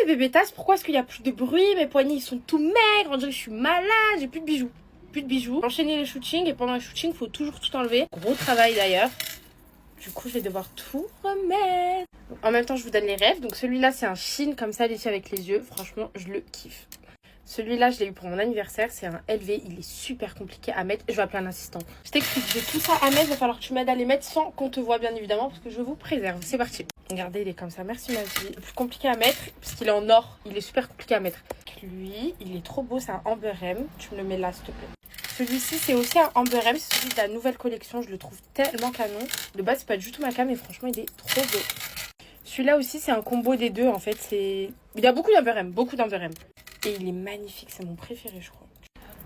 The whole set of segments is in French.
bébé tasse, pourquoi est-ce qu'il y a plus de bruit? Mes poignets ils sont tout maigres, on dirait que je suis malade, j'ai plus de bijoux. Plus de bijoux. Enchaîner les shootings et pendant les shootings, faut toujours tout enlever. Gros travail d'ailleurs. Du coup, je vais devoir tout remettre. En même temps, je vous donne les rêves. Donc celui-là, c'est un Shein comme ça, les filles avec les yeux. Franchement, je le kiffe. Celui-là, je l'ai eu pour mon anniversaire. C'est un LV. Il est super compliqué à mettre. Je vais appeler un assistant. Je t'explique. J'ai tout ça à mettre. Il va falloir que tu m'aides à les mettre sans qu'on te voie, bien évidemment, parce que je vous préserve. C'est parti. Regardez, il est comme ça. Merci, ma vie. Le plus compliqué à mettre, parce qu'il est en or. Il est super compliqué à mettre. Lui, il est trop beau. C'est un Amber M. Tu me le mets là, s'il te plaît. Celui-ci, c'est aussi un Amber M. C'est celui de la nouvelle collection. Je le trouve tellement canon. De base, c'est pas du tout ma cam, mais franchement, il est trop beau. Celui-là aussi, c'est un combo des deux, en fait. Il y a beaucoup d'Amber M. Beaucoup d'Amber M. Et il est magnifique, c'est mon préféré je crois.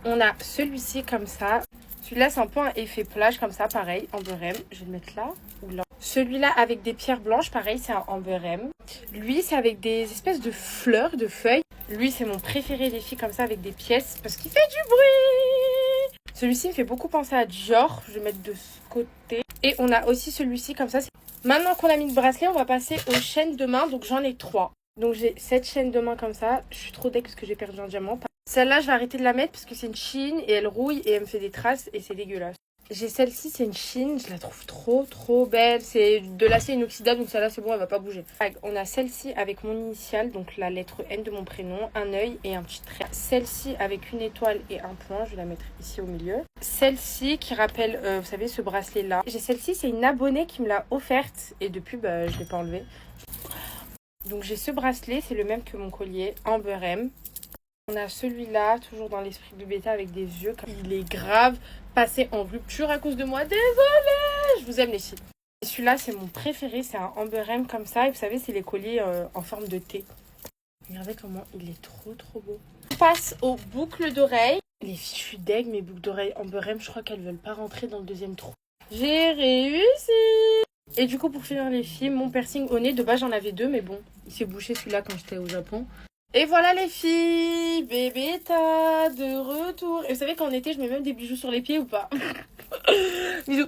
On a celui-ci comme ça. Celui-là c'est un peu un effet plage comme ça, pareil, Amber M. Je vais le mettre là ou là. Celui-là avec des pierres blanches, pareil, c'est un Amber M. Lui c'est avec des espèces de fleurs, de feuilles. Lui c'est mon préféré des filles comme ça avec des pièces parce qu'il fait du bruit. Celui-ci me fait beaucoup penser à Dior, je vais mettre de ce côté. Et on a aussi celui-ci comme ça. Maintenant qu'on a mis le bracelet, on va passer aux chaînes de main, donc j'en ai 3. Donc j'ai cette chaîne de main comme ça. Je suis trop deck parce que j'ai perdu un diamant. Celle-là, je vais arrêter de la mettre parce que c'est une Shein et elle rouille et elle me fait des traces et c'est dégueulasse. J'ai celle-ci, c'est une Shein. Je la trouve trop belle. C'est de l'acier inoxydable, donc celle-là, c'est bon, elle va pas bouger. On a celle-ci avec mon initiale, donc la lettre N de mon prénom, un œil et un petit trait. Celle-ci avec une étoile et un point. Je vais la mettre ici au milieu. Celle-ci qui rappelle, vous savez, ce bracelet-là. J'ai celle-ci, c'est une abonnée qui me l'a offerte et depuis, je l'ai pas enlevée. Donc j'ai ce bracelet, c'est le même que mon collier, Amber M. On a celui-là, toujours dans l'esprit de bêta avec des yeux. Il est grave passé en rupture à cause de moi. Désolée, je vous aime les filles. Et celui-là, c'est mon préféré, c'est un Amber M comme ça. Et vous savez, c'est les colliers en forme de T. Regardez comment il est trop beau. On passe aux boucles d'oreilles. Les filles, je suis deg, mes boucles d'oreilles Amber M, je crois qu'elles veulent pas rentrer dans le deuxième trou. J'ai réussi! Et du coup, pour finir les filles, mon piercing au nez, de base j'en avais 2, mais bon, il s'est bouché celui-là quand j'étais au Japon. Et voilà les filles, bébé ta de retour. Et vous savez qu'en été, je mets même des bijoux sur les pieds ou pas? Bisous.